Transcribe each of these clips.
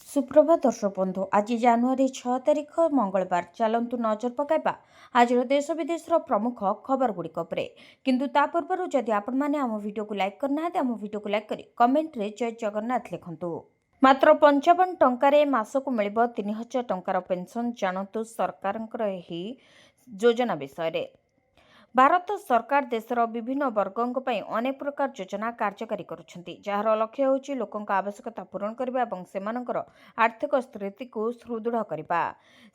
सुप्रभात दर्शक बंधु आज जानुरी 6 तारिख मंगलवार चलतु नजर पकाइबा आज देश विदेश प्रमुख खबर गुड़िक किंतु ता पूर्व जदि आपण मैंने आम वीडियो को लाइक करना आम वीडियो को लाइक करी कमेंट रे जय जगन्नाथ लिखंतु। मात्र 55 टंकार मासक मिल 3000 टंकार पेंशन जानतु सरकार योजना विषय। भारत सरकार देशर विभिन्न वर्गों पर अनेक प्रकार योजना कार्यकारी करुछंती जार लक्ष्य होची लोकों आवश्यकता पूरण करबा एवं सेमानकर आर्थिक स्थिति को सुदृढ़ करबा।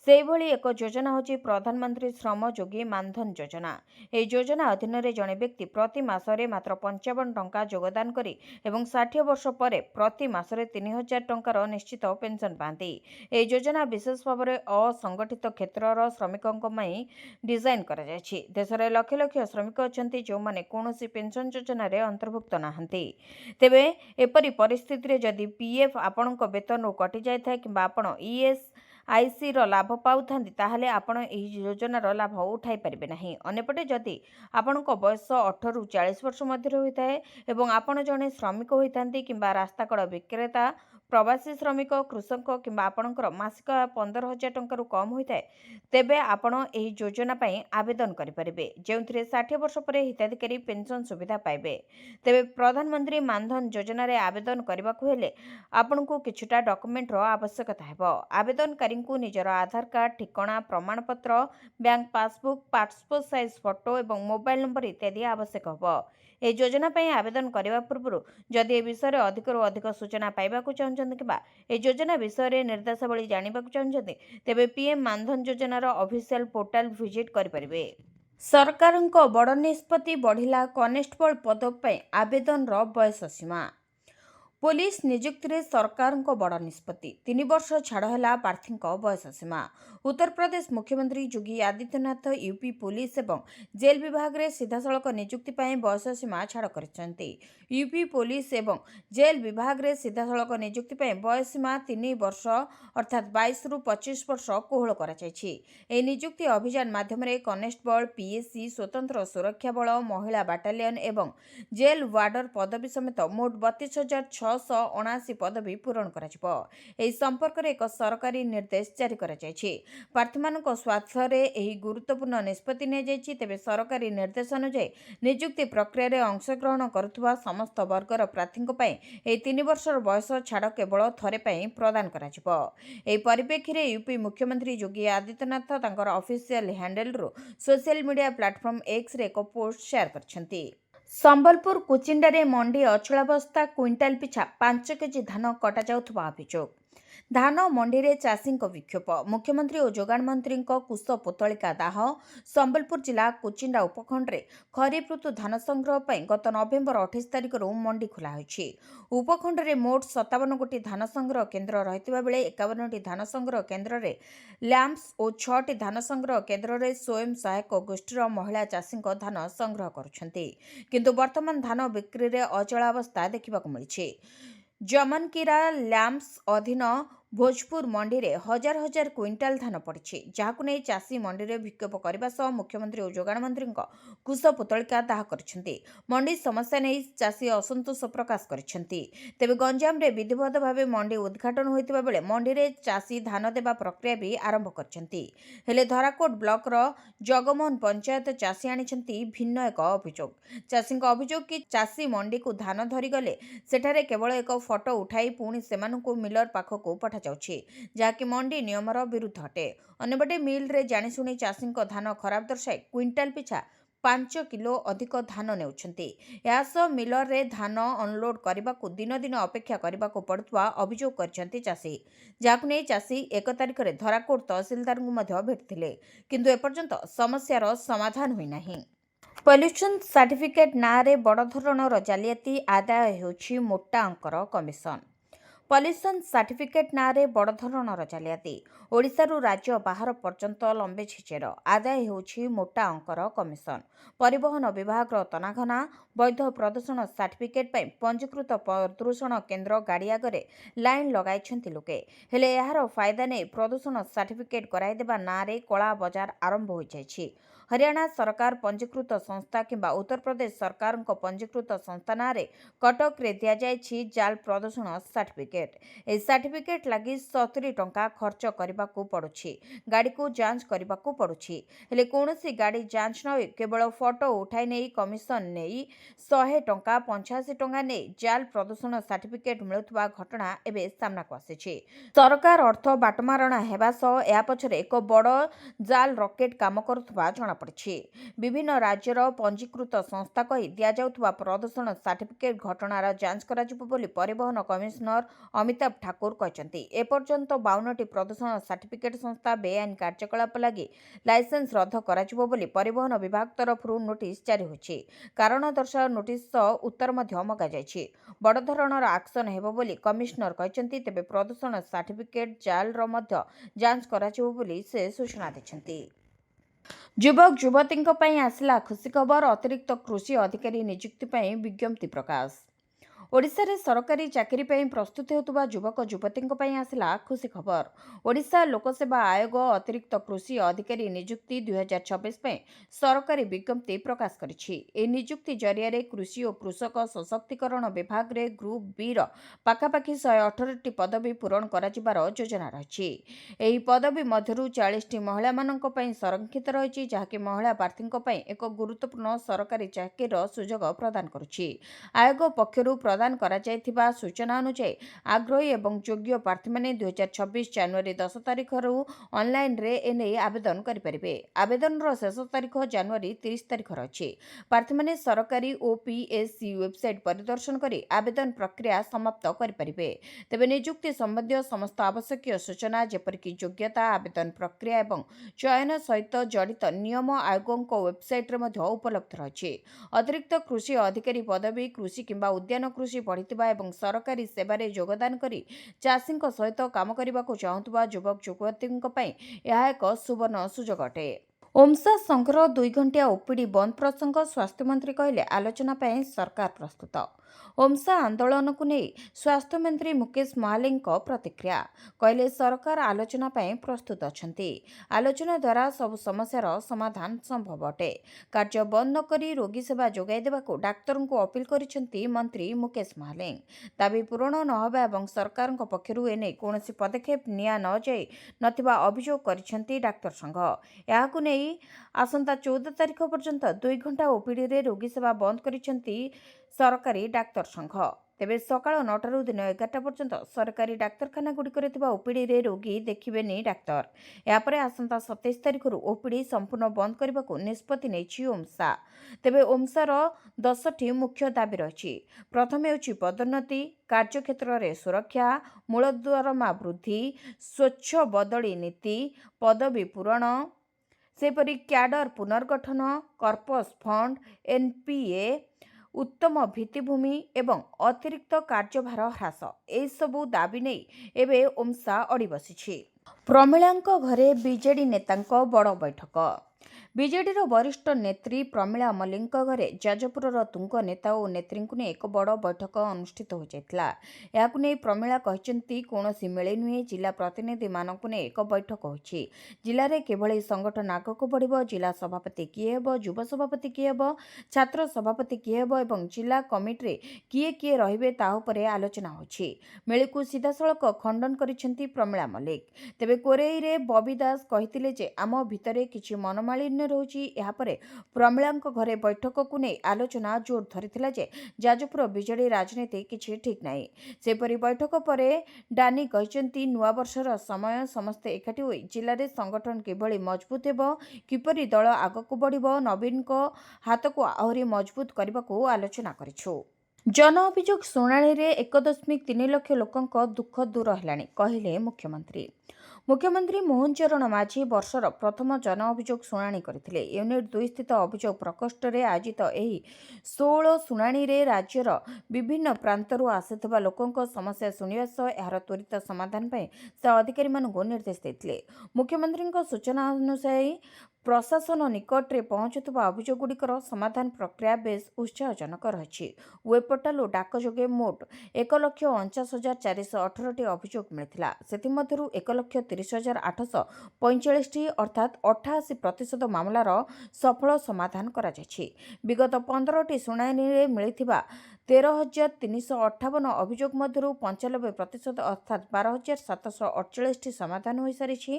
सेहि भली एक योजना होची प्रधानमंत्री श्रम योगी मानधन योजना। ए योजना अधीन रे जणे व्यक्ति प्रति मासरे मात्र 55 टंका योगदान करी एवं 60 वर्ष परे प्रति मासरे 3000 टंकार निश्चित पेंशन पाती। ए योजना विशेष भाव में असंगठित क्षेत्रर श्रमिकों डिजाइन करा जायछि। देशरे लक्ष लक्ष श्रमिक अछंती जो माने कोनोसी पेंशन योजना रे अंतर्भुक्त नाहंती। तेबे एपरि परिस्थिति रे जदि पीएफ आपणक वेतन रो कटि जाय थाए किबा आपण ईएसआईसी रो लाभ पाउथांती ताहाले आपण एही योजनार लाभ उठाई परिबे नाही। अन्यपटे जदि आपणक बयस 18 रु 40 वर्ष मध्य होइताए एवं आपण जणे श्रमिक होइतांती किबा रास्ताकड़ विक्रेता प्रवासी श्रमिक कृषक किंबा आपणकर मासिक 15,000 टंका कम होता है तेबे आपण एही योजना पई आवेदन करें जो 60 वर्ष पर हिताधिकारी पेंशन सुविधा पाइबे। तेबे प्रधानमंत्री मानधन योजना रे आवेदन करने को हेले आपण को किछुटा डॉक्यूमेंट रो आवश्यकता हेबो। आवेदनकारी को निजर आधार कार्ड ठिकाना प्रमाणपत्र bank passbook passport size photo एवं मोबाइल नंबर इत्यादि आवश्यक हेबो। ए योजना पई आवेदन करने पूर्व जदि ए विषय अधिकरू अधिक सूचना पाइबाकू चाहते कि ए योजना विषय निर्देशावली जानवाक चाहते तेबे पीएम मानधन योजनार ऑफिशियल पोर्टाल विजिट करें। सरकार बड़ निष्पत्ति बढ़िला कनेस्टेबल पद पर आवेदन बयस सीमा। पुलिस नियुक्ति रे सरकार बड़ निष्पत्ति 3 वर्ष छाड़ है प्रार्थी बयस सीमा। उत्तर प्रदेश मुख्यमंत्री योगी आदित्यनाथ यूपी पुलिस एवं जेल विभाग रे सीधासलख नियुक्ति बयस सीमा छाड़ कर यूपी पुलिस एवं जेल विभाग रे सीधासलख नियुक्ति बयस सीमा 3 वर्ष अर्थात 22 रु 25 वर्ष कोहल कर नियुक्ति अभियान माध्यम कनेस्टेबल पीएससी स्वतंत्र सुरक्षा बल महिला बाटालियन एवं जेल वार्डर पदवी समेत मोट 32,679 पदवी पूरण कर संपर्क में एक सरकारी निर्देश जारी कर प्रार्थी स्वार्थ में गुरुत्वपूर्ण निष्पत्ति नि तेज सरकारी निर्देश अनुसार नियुक्ति प्रक्रिया अंशग्रहण करुवा समस्त वर्गर प्रार्थी 3 वर्ष बयस छाड़ केवल थरे प्रदान परिप्रेक्षी में यूपी मुख्यमंत्री योगी आदित्यनाथ ऑफिशियल हैंडल रु social media platform X ray एक पोस्ट शेयर कर संबलपुर कुचिंडा मंडी अचलावस्था क्विंटाल पिछा 5 केजी धान कटा जाउथबा अभियोग। धान मंडी रे चाषी विक्षोभ मुख्यमंत्री और जोगाण मंत्री कुश पुतलिका दाह संबलपुर जिला कुचिंडा उपखंड रे खरीफ ऋतु धान संग्रह पर गत नवेम्बर 28 तारिख मंडी खोला होइछि। उपखंड रे मोट 57 गोटी धान संग्रह केन्द्र रहितबा बेले 51 धान संग्रह केन्द्र रे लैंप्स और 6 धान संग्रह केन्द्र रे स्वयं सहायक गोष्ठीर महिला चाषी धान संग्रह करुछंती किंतु वर्तमान धान बिक्री रे अचलावस्था देखा मिली। जमनकीरा लैंप्स अधीन भोजपुर मंडी रे हजार हजार क्विंटाल धान पड़ी जहां नहीं चाषी मंडी रे विक्षोभ करने सह मुख्यमंत्री और जोगाण मंत्री कुश पुतलिका दाह करछंती। मंडी समस्या नहीं चाषी असंतोष प्रकाश करछंती। तेबे गंजाम रे विधिवत भाव मंडी उद्घाटन होइतिबा बेले मंडी रे चाषी धान देबा प्रक्रिया भी आरंभ करछंती हेले धराकोट ब्लॉक रो जगमोहन पंचायत चाषी आनिछंती भिन्न एक अभियोग। चाषी अभियोग कि चाषी मंडी को धान धरी गले सेठारे केवल एक फोटो उठाई पुणी सेमानकु मिलर पाखकु पठा जहाँकि मंडी नियमर विरुद्ध हटे। अन्यपटे मिल रे जानिशुणी चाषी धान खराब दर्शाई क्विंटाल पिछा 5 किलो अधिक धान नेउछंती। यासह मिलर रे धान अनलोड करने को दिन दिन अपेक्षा करने को पड़ुवा अभियोग करछंती चाषी जहां नहीं चाषी 1 तारिख रे धराकोट तहसीलदार भेटिथिले किंतु एपर्यंत समस्यार समाधान होई नाही। पॉल्यूशन सर्टिफिकेट ना रे बड़ धरणर जालियाती आदाय होछि मोटा अंकर कमिशन। पॉल्यूशन सर्टिफिकेट ना रे बड़ धरणर जालियाती ओडिशारू राज्य बाहर पर्यंत लंबे छिचेर आदाय होछि मोटा अंकर कमिशन। परिवहन विभाग तनाघना वैध प्रदूषण सर्टिफिकेट पर पंजीकृत प्रदूषण केन्द्र गाड़ी आगे लाइन लगाई लोके हेले यार फायदा नहीं प्रदूषण सर्टिफिकेट कराइदेबा ना रे कला बजार आरंभ हो जाइछि। हरियाणा सरकार पंजीकृत संस्था किंबा उत्तर प्रदेश सरकार पंजीकृत संस्था नारे कटक रे दिया जायछि जाल प्रदूषण सर्टिफिकेट। ए सर्टिफिकेट लगी 70 टंका खर्च करने को पड़ुछि। गाड़ी को जांच करने को पड़ुछि। हेले कौनसी गाड़ी जांच न होई केवल फोटो उठाई नहीं कमिशन नहीं 100 टंका 85 टंका नहीं जाल प्रदूषण सर्टिफिकेट मिलुवा घटना एवं सामना को आसी। सरकार अर्थ बाटमारणा हेबा सह या पछरे एक बड़ जाल रॉकेट काम करुवा जଣାपड़ी। विभिन्न राज्यर पंजीकृत संस्था कही दिया जाउथुवा प्रदूषण सर्टिफिकेट घटनार जांच कराजिबो बोली परिवहन कमिशनर अमिताभ ठाकुर कहते। एपर्यंत 52टी प्रदूषण सर्टिफिकेट संस्था बेआईन कार्यकलाप लगी लाइसेंस रद्द कराजिबो बोली परिवहन विभाग तरफରୁ नोटिस जारी होछि। कारण दर्शाओ नोटिस उत्तर मगा जायछि। बड़ धरणर एक्शन हेबो बोली कमिशनर कहते। तेबे प्रदूषण सर्टिफिकेट जाल मध्य जांच कराजिबो बोली से सूचना दैछन्ति। युवक युवती आसला खुशी खबर। अतिरिक्त कृषि अधिकारी नियुक्ति ପାଇଁ विज्ञप्ति प्रकाश। ओडिशा रे सरकारी चाकरी ପାଇଁ प्रस्तुत हेउतबा युवक युवती आसला खुशी खबर। ओडिशा लोकसेवा आयोग अतिरिक्त कृषि अधिकारी नियुक्ति 2026 ପାଇଁ सरकारी विज्ञप्ति प्रकाश करिछि। ए नियुक्ति जरिया कृषि और कृषक सशक्तिकरण विभाग रे ग्रुप बी रो पाखापाखि 118टी पदवी पूरण कराजिबार योजना रहिछि। एही पदवी मध्यरु 40टी महिला मानक ପାଇଁ संरक्षित रहिछि, जाहाकि महिला प्रार्थीଙ୍କ ପାଇଁ एक गुरुत्वपूर्ण सरकारी चाकरीर सुजोग प्रदान करुछि। आयोग पक्षरु प्रदान करा जायथिबा सूचना अनुसार आग्रही एवं योग्य प्रार्थी माने 2026 जनवरी 10 तारिख ऑनलाइन रे एने आवेदन करिपारिबे। आवेदनर शेष तारिख जनवरी 30 तारिख अछि। प्रार्थी माने सरकारी ओपीएससी वेबसाइट परिदर्शन करी आवेदन प्रक्रिया समाप्त करिपारिबे। तेबे नियुक्ति संबंधी समस्त आवश्यक सूचना जेपरिक योग्यता आवेदन प्रक्रिया एवं चयन सहित जड़ित नियम आयोगक वेबसाइट रे मध्य उपलब्ध रही। अतिरिक्त कृषि अधिकारी पदवी कृषि किंबा उद्यान कृषि पढ़िथिबा एवं सरकारी सेवारे योगदान करी चाषीଙ୍କ सहित काम करबाको चाहुथबा युवक युवतीଙ୍କ ପାଇଁ ଏହା एक सुवर्ण सुजोग अटे। ओमसा संघर 2 घंटिया ओपीडी बंद प्रसंग स्वास्थ्य मंत्री कहले आलोचना ପାଇଁ सरकार प्रस्तुत। ओमसा आंदोलन को नहीं स्वास्थ्य मंत्री मुकेश महालिक प्रतिक्रिया कहले सरकार आलोचना ପାଇଁ प्रस्तुत अछंती। आलोचना द्वारा सब समस्यार समाधान संभव अटे। कार्य बंद न करी रोगी सेवा जोगाई देबाको डाक्तर को अपील करिसेंती मंत्री मुकेश महालिक। दाबी पूरण नहबा एवं सरकार पक्षरु एने कोनोसी पदक्षेप निया न जाई नथिबा अभियोग करिसेंती डाक्तर संघ। याकु नै आसंता 14 तारिख पर्यंत 2 घंटा ओपीडी रे रोगी सेवा बंद करिसेंती सरकारी डाक्तर संघ। तेबे सकाळ 9 दिन 11 पर्यंत सरकारी डाक्तरखाना गुड़िकर ओपीडी रे रोगी देखिबेनी डाक्तर। यापर आसंता 27 तारिख ओपीडी संपूर्ण बंद करने को निष्पत्ति नेछि ओमसा। तेबे ओमसार 10टी मुख्य दाबी रही। प्रथम हेउछि पदोन्नति, कार्यक्षेत्र रे सुरक्षा, मूलद्वारमा वृद्धि, स्वच्छ बदली नीति, पदवी पूरण, सेपरी क्याडर पुनर्गठन, कर्पस फंड, एनपीए, उत्तम भित्तिभूमि एवं अतिरिक्त कार्यभार ह्रास। ए सबु दाबी नहीं एबे ओमसा अड़ी बसिछि। प्रमिलांक घरे बीजेडी नेतांक बड़ बैठक। बीजेडी वरिष्ठ नेत्री प्रमिला मल्लिक घरे जाजपुर तुंग नेता और नेत्री को एक बड़ बैठक अनुष्ठित हो जाता। यह प्रमिला कहते कौन मेले नुहे जिला प्रतिनिधि मानक ने एक बैठक होछि। जिले में किभली संगठन आगक बढ़, जिला सभापति किए हेब, युव सभापति किए हेब, छात्र सभापति किए हेब एवं जिला कमिटी किए किए रहिबे ता उपरे आलोचना होछि। मेले को सीधासलख खंडन करिसेंती प्रमिला मल्लिक। तेबे कोरेई रे बबी दास कहिथिले जे आम भितरे किछि मनमालिन्य रहुछि। यापरे प्रमिलांक घरे बैठक को नहीं आलोचना जोर धरिथिला जे जाजपुर बीजेडी राजनीति किछि ठीक नाही। सेपरी बैठक परे डानी कहचंती नुआ वर्षर समय समस्ते एकाठी होई जिले में संगठन किभली मजबूत हेबो, किपरि दल आगक बढ़िबो, नवीन को हाथ को आहरी मजबूत करने को आलोचना करिछु। जन अभियोग शुणाणी रे 1.3 लाख लोकंक दुख दूर हेलाणी कहले मुख्यमंत्री। मुख्यमंत्री मोहन चरण माझी वर्षर प्रथम जन अभियोग शुणाणी करथिले। यूनिट 2 स्थित अभियोग प्रकोष्ठ रे आयोजित एही 16 शुणाणी रे राज्यर विभिन्न प्रांतरू आसिथिबा लोकंक समस्या शुणिबा सह एहार त्वरित समाधान पय से अधिकारी मानकु निर्देश देथिले। मुख्यमंत्री सूचना अनुसार प्रशासन निकट में पहुंचुवा अभियोग गुड़िकर समाधान प्रक्रिया बेस उत्साहजनक रही। वेब पोर्टाल और डाक जोगे मोट 1,49,418 अभियोग मिलता। से 1,13,000 30,845ଟି ଅର୍ଥାତ୍ 88% ମାମଲାର ସଫଳ ସମାଧାନ କରାଯାଇଛି। ବିଗତ 15ଟି ଶୁଣାଣିରେ ମିଳିଥିବା 13,358 ଅଭିଯୋଗ ମଧ୍ୟରୁ 95% ଅର୍ଥାତ୍ 12,748ଟି ସମାଧାନ ହୋଇସାରିଛି।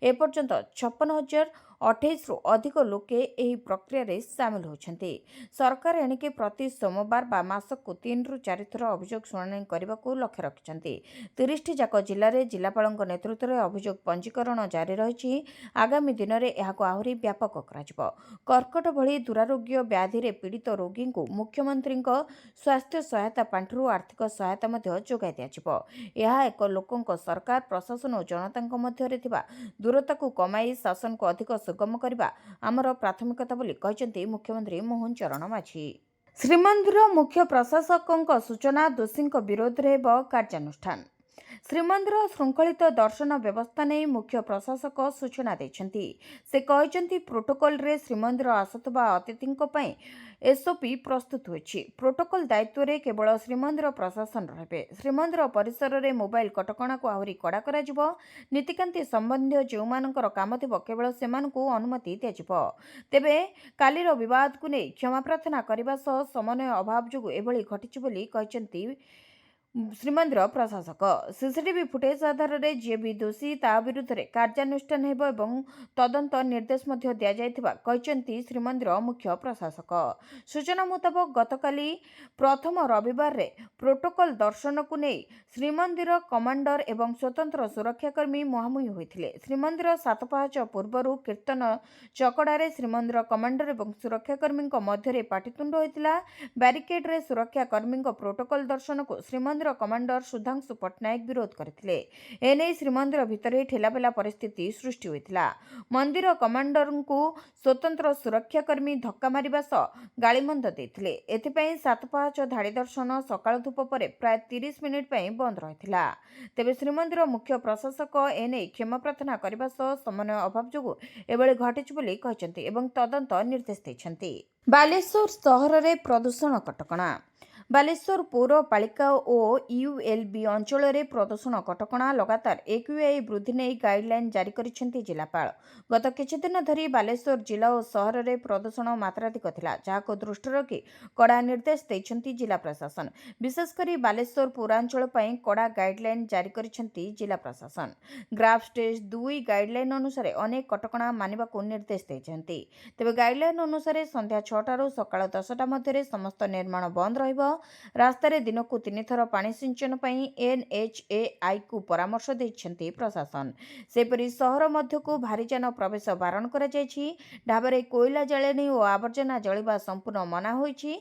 ଏପର୍ଯ୍ୟନ୍ତ 56,028ରୁ ଅଧିକ ଲୋକେ ଏହି ପ୍ରକ୍ରିୟାରେ ସାମିଲ ହୋଇଛନ୍ତି। ସରକାର ଏଣିକି ପ୍ରତି ସୋମବାର ବା ମାସକୁ 3ରୁ 4 ଥର ଅଭିଯୋଗ ଶୁଣାଣି କରିବାକୁ ଲକ୍ଷ୍ୟ ରଖିଛନ୍ତି। 30ଟି ଯାକ ଜିଲ୍ଲାରେ ଜିଲ୍ଲାପାଳଙ୍କ ନେତୃତ୍ୱରେ ଅଭିଯୋଗ ପଞ୍ଜୀକରଣ ଜାରି ରହିଛି। ଆଗାମୀ ଦିନରେ ଏହାକୁ ଆହୁରି ବ୍ୟାପକ କରାଯିବ। କର୍କଟ ଭଳି ଦୁରାରୋଗ୍ୟ ବ୍ୟାଧିରେ ପୀଡ଼ିତ ରୋଗୀଙ୍କୁ ମୁଖ୍ୟମନ୍ତ୍ରୀଙ୍କ ସ୍ୱାସ୍ଥ୍ୟ ସହାୟତା ପାଣ୍ଠିରୁ ଆର୍ଥିକ ସହାୟତା ମଧ୍ୟ ଯୋଗାଇ ଦିଆଯିବ। ଏହା ଏକ ଲୋକଙ୍କ ସରକାର, ପ୍ରଶାସନ ଓ ଜନତାଙ୍କ ମଧ୍ୟରେ ଥିବା ଦୂରତାକୁ କମାଇ ଶାସନକୁ ଅଧିକ ସୁଗମ କରିବା ଆମର ପ୍ରାଥମିକତା ବୋଲି କହିଛନ୍ତି ମୁଖ୍ୟମନ୍ତ୍ରୀ ମୋହନ ଚରଣ ମାଝୀ। ଶ୍ରୀମନ୍ଦିର ମୁଖ୍ୟ ପ୍ରଶାସକଙ୍କ ସୂଚନା, ଦୋଷୀଙ୍କ ବିରୋଧରେ ହେବ କାର୍ଯ୍ୟାନୁଷ୍ଠାନ। ଶ୍ରୀମନ୍ଦିର ଶୃଙ୍ଖଳିତ ଦର୍ଶନ ବ୍ୟବସ୍ଥା ନେଇ ମୁଖ୍ୟ ପ୍ରଶାସକ ସୂଚନା ଦେଇଛନ୍ତି। ସେ କହିଛନ୍ତି, ପ୍ରୋଟୋକଲରେ ଶ୍ରୀମନ୍ଦିର ଆସୁଥିବା ଅତିଥିଙ୍କ ପାଇଁ ଏସ୍ଓପି ପ୍ରସ୍ତୁତ ହୋଇଛି। ପ୍ରୋଟୋକଲ ଦାୟିତ୍ୱରେ କେବଳ ଶ୍ରୀମନ୍ଦିର ପ୍ରଶାସନ ରହିବେ। ଶ୍ରୀମନ୍ଦିର ପରିସରରେ ମୋବାଇଲ କଟକଣାକୁ ଆହୁରି କଡ଼ା କରାଯିବ। ନୀତିକାନ୍ତି ସମ୍ବନ୍ଧୀୟ ଯେଉଁମାନଙ୍କର କାମ ଥିବ କେବଳ ସେମାନଙ୍କୁ ଅନୁମତି ଦିଆଯିବ। ତେବେ କାଲିର ବିବାଦକୁ ନେଇ କ୍ଷମା ପ୍ରାର୍ଥନା କରିବା ସହ ସମନ୍ୱୟ ଅଭାବ ଯୋଗୁଁ ଏଭଳି ଘଟିଛି ବୋଲି କହିଛନ୍ତି ଶ୍ରୀମନ୍ଦିର ପ୍ରଶାସକ। ସିସିଟିଭି ଫୁଟେଜ ଆଧାରରେ ଯିଏ ବି ଦୋଷୀ ତା ବିରୁଦ୍ଧରେ କାର୍ଯ୍ୟାନୁଷ୍ଠାନ ହେବ ଏବଂ ତଦନ୍ତ ନିର୍ଦ୍ଦେଶ ମଧ୍ୟ ଦିଆଯାଇଥିବା କହିଛନ୍ତି ଶ୍ରୀମନ୍ଦିର ମୁଖ୍ୟ ପ୍ରଶାସକ। ସୂଚନା ମୁତାବକ ଗତକାଲି ପ୍ରଥମ ରବିବାରରେ ପ୍ରୋଟୋକଲ ଦର୍ଶନକୁ ନେଇ ଶ୍ରୀମନ୍ଦିର କମାଣ୍ଡର ଏବଂ ସ୍ୱତନ୍ତ୍ର ସୁରକ୍ଷାକର୍ମୀ ମୁହାଁମୁହିଁ ହୋଇଥିଲେ। ଶ୍ରୀମନ୍ଦିର ସାତପାହାଚ ପୂର୍ବରୁ କୀର୍ତ୍ତନ ଚକଡ଼ାରେ ଶ୍ରୀମନ୍ଦିର କମାଣ୍ଡର ଏବଂ ସୁରକ୍ଷାକର୍ମୀଙ୍କ ମଧ୍ୟରେ ପାଟିତୁଣ୍ଡ ହୋଇଥିଲା। ବ୍ୟାରିକେଡରେ ସୁରକ୍ଷାକର୍ମୀଙ୍କ ପ୍ରୋଟୋକଲ ଦର୍ଶନକୁ ଶ୍ରୀମନ୍ଦିର କମାଣ୍ଡର ସୁଧାଂଶୁ ପଟ୍ଟନାୟକ ବିରୋଧ କରିଥିଲେ। ଏନେଇ ଶ୍ରୀମନ୍ଦିର ଭିତରେ ଠେଲାପେଲା ପରିସ୍ଥିତି ସୃଷ୍ଟି ହୋଇଥିଲା। ମନ୍ଦିର କମାଣ୍ଡରଙ୍କୁ ସ୍ୱତନ୍ତ୍ର ସୁରକ୍ଷାକର୍ମୀ ଧକ୍କା ମାରିବା ସହ ଗାଳିମନ୍ଦ ଦେଇଥିଲେ। ଏଥିପାଇଁ ସାତପାହାଚ ଧାଡ଼ି ଦର୍ଶନ ସକାଳ ଧୂପ ପରେ ପ୍ରାୟ 30 ମିନିଟ୍ ପାଇଁ ବନ୍ଦ ରହିଥିଲା। ତେବେ ଶ୍ରୀମନ୍ଦିର ମୁଖ୍ୟ ପ୍ରଶାସକ ଏନେଇ କ୍ଷମା ପ୍ରାର୍ଥନା କରିବା ସହ ସମନ୍ୱୟ ଅଭାବ ଯୋଗୁଁ ଏଭଳି ଘଟିଛି ବୋଲି କହିଛନ୍ତି ଏବଂ ତଦନ୍ତ ନିର୍ଦ୍ଦେଶ ଦେଇଛନ୍ତି। ବାଲେଶ୍ୱର ସହରରେ ପ୍ରଦୂଷଣ କଟକଣା। ବାଲେଶ୍ୱର ପୌରପାଳିକା ଓ ୟୁଏଲ୍ବି ଅଞ୍ଚଳରେ ପ୍ରଦୂଷଣ କଟକଣା ଲଗାତାର AQI ବୃଦ୍ଧି ନେଇ ଗାଇଡଲାଇନ୍ ଜାରି କରିଛନ୍ତି ଜିଲ୍ଲାପାଳ। ଗତ କିଛିଦିନ ଧରି ବାଲେଶ୍ୱର ଜିଲ୍ଲା ଓ ସହରରେ ପ୍ରଦୂଷଣ ମାତ୍ରାଧିକ ଥିଲା, ଯାହାକୁ ଦୃଷ୍ଟିରେ ରଖି କଡ଼ା ନିର୍ଦ୍ଦେଶ ଦେଇଛନ୍ତି ଜିଲ୍ଲା ପ୍ରଶାସନ। ବିଶେଷକରି ବାଲେଶ୍ୱର ପୌରାଞ୍ଚଳ ପାଇଁ କଡ଼ା ଗାଇଡଲାଇନ୍ ଜାରି କରିଛନ୍ତି ଜିଲ୍ଲା ପ୍ରଶାସନ। ଗ୍ରାଫ୍ ଷ୍ଟେଜ 2 ଗାଇଡଲାଇନ୍ ଅନୁସାରେ ଅନେକ କଟକଣା ମାନିବାକୁ ନିର୍ଦ୍ଦେଶ ଦେଇଛନ୍ତି। ତେବେ ଗାଇଡଲାଇନ୍ ଅନୁସାରେ ସନ୍ଧ୍ୟା 6ଟାରୁ ସକାଳ 10ଟା ମଧ୍ୟରେ ସମସ୍ତ ନିର୍ମାଣ ବନ୍ଦ ରହିବ। ରାସ୍ତାରେ ଦିନକୁ 3 ଥର ପାଣି ସିଞ୍ଚନ ପାଇଁ NHAIକୁ ପରାମର୍ଶ ଦେଇଛନ୍ତି ପ୍ରଶାସନ। ସେହିପରି ସହର ମଧ୍ୟକୁ ଭାରୀଯାନ ପ୍ରବେଶ ବାରଣ କରାଯାଇଛି। ଢାବାରେ କୋଇଲା ଜାଳେଣି ଓ ଆବର୍ଜନା ଜଳିବା ସମ୍ପୂର୍ଣ୍ଣ ମନା ହୋଇଛି।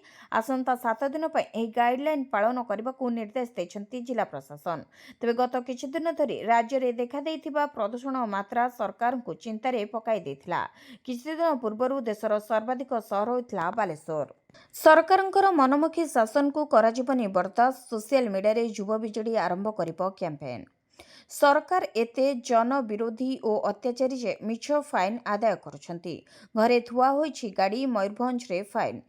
ଆସନ୍ତା 7 ଦିନ ପାଇଁ ଏହି ଗାଇଡଲାଇନ୍ ପାଳନ କରିବାକୁ ନିର୍ଦ୍ଦେଶ ଦେଇଛନ୍ତି ଜିଲ୍ଲା ପ୍ରଶାସନ। ତେବେ ଗତ କିଛିଦିନ ଧରି ରାଜ୍ୟରେ ଦେଖାଦେଇଥିବା ପ୍ରଦୂଷଣ ମାତ୍ରା ସରକାରଙ୍କୁ ଚିନ୍ତାରେ ପକାଇ ଦେଇଥିଲା। କିଛିଦିନ ପୂର୍ବରୁ ଦେଶର ସର୍ବାଧିକ ସହର ହୋଇଥିଲା ବାଲେଶ୍ୱର। ସରକାରଙ୍କର ମନମୁଖୀ ଶାସନକୁ କରାଯିବନି ବରଦାସ୍ତ। ସୋସିଆଲ ମିଡିଆରେ ଯୁବ ବିଜେଡି ଆରମ୍ଭ କରିବ କ୍ୟାମ୍ପେନ୍। ସରକାର ଏତେ ଜନବିରୋଧୀ ଓ ଅତ୍ୟାଚାରୀ ଯେ ମିଛ ଫାଇନ୍ ଆଦାୟ କରୁଛନ୍ତି। ଘରେ ଥୁଆ ହୋଇଛି ଗାଡ଼ି, ମୟୂରଭଞ୍ଜରେ ଫାଇନ୍।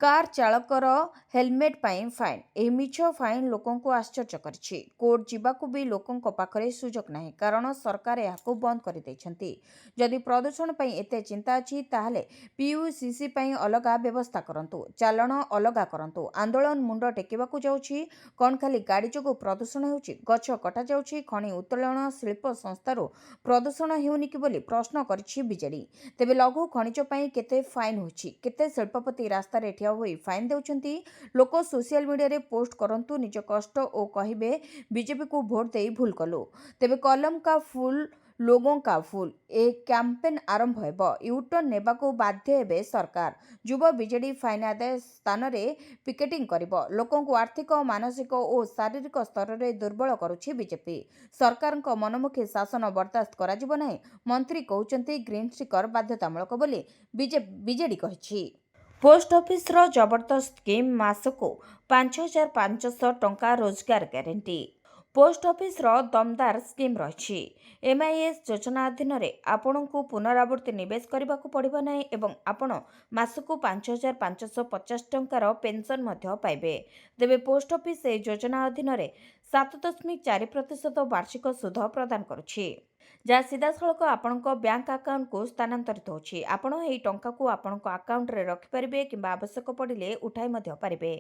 କାର୍ ଚାଳକର ହେଲମେଟ୍ ପାଇଁ ଫାଇନ୍। ଏହି ମିଛ ଫାଇନ୍ ଲୋକଙ୍କୁ ଆଶ୍ଚର୍ଯ୍ୟ କରିଛି। କୋର୍ଟ ଯିବାକୁ ବି ଲୋକଙ୍କ ପାଖରେ ସୁଯୋଗ ନାହିଁ, କାରଣ ସରକାର ଏହାକୁ ବନ୍ଦ କରିଦେଇଛନ୍ତି। ଯଦି ପ୍ରଦୂଷଣ ପାଇଁ ଏତେ ଚିନ୍ତା ଅଛି ତାହେଲେ PUCC ପାଇଁ ଅଲଗା ବ୍ୟବସ୍ଥା କରନ୍ତୁ, ଚାଲାଣ ଅଲଗା କରନ୍ତୁ। ଆନ୍ଦୋଳନ ମୁଣ୍ଡ ଟେକିବାକୁ ଯାଉଛି। କ'ଣ ଖାଲି ଗାଡ଼ି ଯୋଗୁଁ ପ୍ରଦୂଷଣ ହେଉଛି? ଗଛ କଟାଯାଉଛି, ଖଣି ଉତ୍ତୋଳନ ଶିଳ୍ପ ସଂସ୍ଥାରୁ ପ୍ରଦୂଷଣ ହେଉନି କି ବୋଲି ପ୍ରଶ୍ନ କରିଛି ବିଜେଡି। ତେବେ ଲଘୁ ଖଣିଜ ପାଇଁ କେତେ ଫାଇନ୍ ହୋଇଛି? କେତେ ଶିଳ୍ପପତି ରାସ୍ତାରେ ଠିଆ ହୋଇ ଫାଇନ୍ ଦେଉଛନ୍ତି? ଲୋକ ସୋସିଆଲ ମିଡିଆରେ ପୋଷ୍ଟ କରନ୍ତୁ ନିଜ କଷ୍ଟ ଓ କହିବେ ବିଜେପିକୁ ଭୋଟ ଦେଇ ଭୁଲ କଲୁ। ତେବେ କଲମ କା ଫୁଲ ଲୋଗୋं କା ଫୁଲ। ଏ କ୍ୟାମ୍ପେନ୍ ଆରମ୍ଭ ହେବ। ୟୁଟର୍ନ ନେବାକୁ ବାଧ୍ୟ ହେବେ ସରକାର। ଯୁବ ବିଜେଡି ଫାଇନ୍ ଆଦାୟ ସ୍ଥାନରେ ପିକେଟିଂ କରିବ। ଲୋକଙ୍କୁ ଆର୍ଥିକ, ମାନସିକ ଓ ଶାରୀରିକ ସ୍ତରରେ ଦୁର୍ବଳ କରୁଛି ବିଜେପି। ସରକାରଙ୍କ ମନମୁଖୀ ଶାସନ ବରଦାସ୍ତ କରାଯିବ ନାହିଁ। ମନ୍ତ୍ରୀ କହୁଛନ୍ତି ଗ୍ରୀନ୍ ଷ୍ଟିକର ବାଧ୍ୟତାମୂଳକ ବୋଲି ବିଜେଡି କହିଛି। ପୋଷ୍ଟ ଅଫିସର ଜବରଦସ୍ତ ସ୍କିମ୍, ମାସକୁ 5,500 ଟଙ୍କା ରୋଜଗାର ଗ୍ୟାରେଣ୍ଟି। ପୋଷ୍ଟ ଅଫିସର ଦମଦାର ସ୍କିମ୍ ରହିଛି। MIS ଯୋଜନା ଅଧୀନରେ ଆପଣଙ୍କୁ ପୁନରାବୃତ୍ତି ନିବେଶ କରିବାକୁ ପଡ଼ିବ ନାହିଁ ଏବଂ ଆପଣ ମାସକୁ 5,550 ଟଙ୍କାର ପେନ୍ସନ୍ ମଧ୍ୟ ପାଇବେ। ତେବେ ପୋଷ୍ଟ ଅଫିସ ଏହି ଯୋଜନା ଅଧୀନରେ 7.4% ବାର୍ଷିକ ସୁଧ ପ୍ରଦାନ କରୁଛି। ଯାହା ସିଧାସଳଖ ଆପଣଙ୍କ ବ୍ୟାଙ୍କ ଆକାଉଣ୍ଟକୁ ସ୍ଥାନାନ୍ତରିତ ହେଉଛି। ଆପଣ ଏହି ଟଙ୍କାକୁ ଆପଣଙ୍କ ଆକାଉଣ୍ଟରେ ରଖିପାରିବେ କିମ୍ବା ଆବଶ୍ୟକ ପଡ଼ିଲେ ଉଠାଇ ମଧ୍ୟ ପାରିବେ।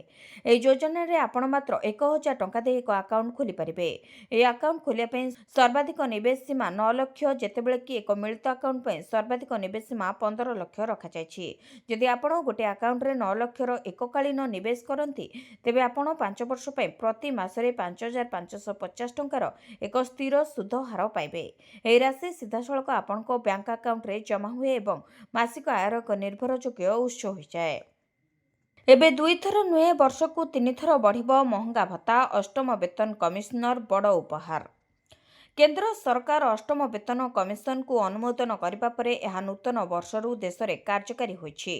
ଏହି ଯୋଜନାରେ ଆପଣ ମାତ୍ର 1,000 ଟଙ୍କା ଦେଇ ଏକ ଆକାଉଣ୍ଟ ଖୋଲିପାରିବେ। ଏହି ଆକାଉଣ୍ଟ ଖୋଲିବା ପାଇଁ ସର୍ବାଧିକ ନିବେଶ ସୀମା 9 ଲକ୍ଷ, ଯେତେବେଳେ କି ଏକ ମିଳିତ ଆକାଉଣ୍ଟ ପାଇଁ ସର୍ବାଧିକ ନିବେଶ ସୀମା 15 ଲକ୍ଷ ରଖାଯାଇଛି। ଯଦି ଆପଣ ଗୋଟିଏ ଆକାଉଣ୍ଟରେ 9 ଲକ୍ଷର ଏକକାଳୀନ ନିବେଶ କରନ୍ତି, ତେବେ ଆପଣ 5 ବର୍ଷ ପାଇଁ ପ୍ରତି ମାସରେ 5,550 ଟଙ୍କାର ଏକ ସ୍ଥିର ସୁଧ ହାର ପାଇବେ। ଏହି ରାଶି ସିଧାସଳଖ ଆପଣଙ୍କ ବ୍ୟାଙ୍କ ଆକାଉଣ୍ଟରେ ଜମା ହୁଏ ଏବଂ ମାସିକ ଆୟର ଏକ ନିର୍ଭରଯୋଗ୍ୟ ଉତ୍ସ ହୋଇଯାଏ। ଏବେ 2 ଥର ନୁହେଁ, ବର୍ଷକୁ 3 ଥର ବଢ଼ିବ ମହଙ୍ଗା ଭତ୍ତା। ଅଷ୍ଟମ ବେତନ କମିଶନର ବଡ଼ ଉପହାର। କେନ୍ଦ୍ର ସରକାର ଅଷ୍ଟମ ବେତନ କମିଶନକୁ ଅନୁମୋଦନ କରିବା ପରେ ଏହା ନୂତନ ବର୍ଷରୁ ଦେଶରେ କାର୍ଯ୍ୟକାରୀ ହୋଇଛି।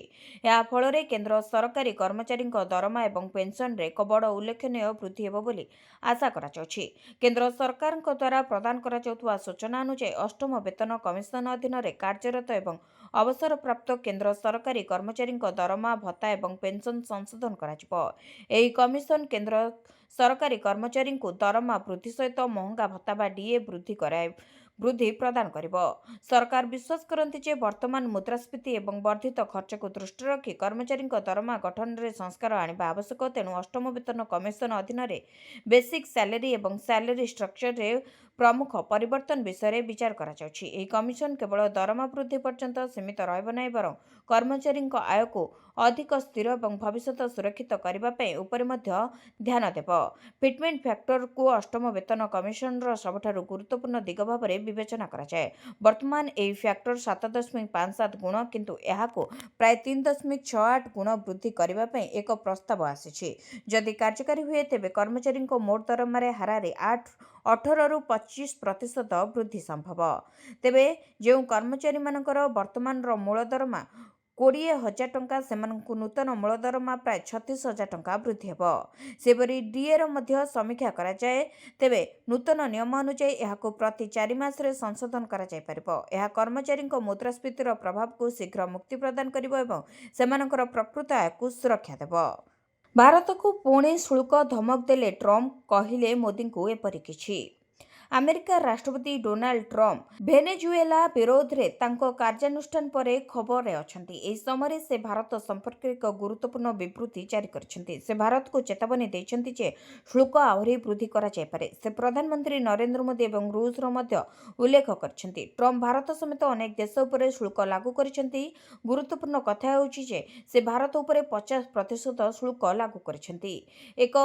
ଏହା ଫଳରେ କେନ୍ଦ୍ର ସରକାରୀ କର୍ମଚାରୀଙ୍କ ଦରମା ଏବଂ ପେନ୍ସନରେ ଏକ ବଡ଼ ଉଲ୍ଲେଖନୀୟ ବୃଦ୍ଧି ହେବ ବୋଲି ଆଶା କରାଯାଉଛି। କେନ୍ଦ୍ର ସରକାରଙ୍କ ଦ୍ୱାରା ପ୍ରଦାନ କରାଯାଉଥିବା ସୂଚନା ଅନୁଯାୟୀ ଅଷ୍ଟମ ବେତନ କମିଶନ ଅଧୀନରେ କାର୍ଯ୍ୟରତ ଏବଂ ଅବସରପ୍ରାପ୍ତ କେନ୍ଦ୍ର ସରକାରୀ କର୍ମଚାରୀଙ୍କ ଦରମା, ଭତ୍ତା ଏବଂ ପେନ୍ସନ ସଂଶୋଧନ କରାଯିବ। ଏହି କମିଶନ କେନ୍ଦ୍ର ସରକାରୀ କର୍ମଚାରୀଙ୍କୁ ଦରମା ବୃଦ୍ଧି ସହିତ ମହଙ୍ଗା ଭତ୍ତା ବା ଡିଏ ବୃଦ୍ଧି ପ୍ରଦାନ କରିବ। ସରକାର ବିଶ୍ୱାସ କରନ୍ତି ଯେ ବର୍ତ୍ତମାନ ମୁଦ୍ରାସ୍ଫୀତି ଏବଂ ବର୍ଦ୍ଧିତ ଖର୍ଚ୍ଚକୁ ଦୃଷ୍ଟିରେ ରଖି କର୍ମଚାରୀଙ୍କ ଦରମା ଗଠନରେ ସଂସ୍କାର ଆଣିବା ଆବଶ୍ୟକ। ତେଣୁ ଅଷ୍ଟମ ବେତନ କମିଶନ ଅଧୀନରେ ବେସିକ୍ ସ୍ୟାଲେରି ଏବଂ ସ୍ୟାଲେରି ଷ୍ଟ୍ରକ୍ଚରରେ ପ୍ରମୁଖ ପରିବର୍ତ୍ତନ ବିଷୟରେ ବିଚାର କରାଯାଉଛି। ଏହି କମିଶନ କେବଳ ଦରମା ବୃଦ୍ଧି ପର୍ଯ୍ୟନ୍ତ ସୀମିତ ରହିବ ନାହିଁ, ବରଂ କର୍ମଚାରୀଙ୍କ ଆୟକୁ ଅଧିକ ସ୍ଥିର ଏବଂ ଭବିଷ୍ୟତ ସୁରକ୍ଷିତ କରିବା ପାଇଁ ଉପରେ ମଧ୍ୟ ଧ୍ୟାନ ଦେବ। ଫିଟମେଣ୍ଟ ଫ୍ୟାକ୍ଟରକୁ ଅଷ୍ଟମ ବେତନ କମିଶନର ସବୁଠାରୁ ଗୁରୁତ୍ୱପୂର୍ଣ୍ଣ ଦିଗ ଭାବରେ ବିବେଚନା କରାଯାଏ। ବର୍ତ୍ତମାନ ଏହି ଫ୍ୟାକ୍ଟର 7.57 ଗୁଣ, କିନ୍ତୁ ଏହାକୁ ପ୍ରାୟ 3.68 ଗୁଣ ବୃଦ୍ଧି କରିବା ପାଇଁ ଏକ ପ୍ରସ୍ତାବ ଆସିଛି। ଯଦି କାର୍ଯ୍ୟକାରୀ ହୁଏ, ତେବେ କର୍ମଚାରୀଙ୍କ ମୋଟ ଦରମାରେ ହାରାହାରି 18ରୁ 25% ବୃଦ୍ଧି ସମ୍ଭବ। ତେବେ ଯେଉଁ କର୍ମଚାରୀମାନଙ୍କର ବର୍ତ୍ତମାନର ମୂଳ ଦରମା 20,000 ଟଙ୍କା, ସେମାନଙ୍କୁ ନୂତନ ମୂଳ ଦରମା ପ୍ରାୟ 36,000 ଟଙ୍କା ବୃଦ୍ଧି ହେବ। ସେହିପରି ଡିଏର ମଧ୍ୟ ସମୀକ୍ଷା କରାଯାଏ, ତେବେ ନୂତନ ନିୟମ ଅନୁଯାୟୀ ଏହାକୁ ପ୍ରତି 4 ମାସରେ ସଂଶୋଧନ କରାଯାଇପାରିବ। ଏହା କର୍ମଚାରୀଙ୍କ ମୁଦ୍ରାସ୍ଫୀତିର ପ୍ରଭାବକୁ ଶୀଘ୍ର ମୁକ୍ତି ପ୍ରଦାନ କରିବ ଏବଂ ସେମାନଙ୍କର ପ୍ରକୃତ ଆୟକୁ ସୁରକ୍ଷା ଦେବ। ଭାରତକୁ ପୁଣି ଶୁଳ୍କ ଧମକ ଦେଲେ ଟ୍ରମ୍ପ, କହିଲେ ମୋଦିଙ୍କୁ ଏପରି କିଛି। ଆମେରିକା ରାଷ୍ଟ୍ରପତି ଡୋନାଲ୍ଡ ଟ୍ରମ୍ପ ଭେନେଜୁଏଲା ବିରୋଧରେ ତାଙ୍କ କାର୍ଯ୍ୟାନୁଷ୍ଠାନ ପରେ ଖବରରେ ଅଛନ୍ତି। ଏହି ସମୟରେ ସେ ଭାରତ ସମ୍ପର୍କରେ ଏକ ଗୁରୁତ୍ୱପୂର୍ଣ୍ଣ ବିବୃତ୍ତି ଜାରି କରିଛନ୍ତି। ସେ ଭାରତକୁ ଚେତାବନୀ ଦେଇଛନ୍ତି ଯେ ଶୁଳ୍କ ଆହୁରି ବୃଦ୍ଧି କରାଯାଇପାରେ। ସେ ପ୍ରଧାନମନ୍ତ୍ରୀ ନରେନ୍ଦ୍ର ମୋଦି ଏବଂ ରୁଷର ମଧ୍ୟ ଉଲ୍ଲେଖ କରିଛନ୍ତି। ଟ୍ରମ୍ପ ଭାରତ ସମେତ ଅନେକ ଦେଶ ଉପରେ ଶୁଳ୍କ ଲାଗୁ କରିଛନ୍ତି। ଗୁରୁତ୍ୱପୂର୍ଣ୍ଣ କଥା ହେଉଛି ଯେ ସେ ଭାରତ ଉପରେ 50% ଶୁଳ୍କ ଲାଗୁ କରିଛନ୍ତି। ଏକ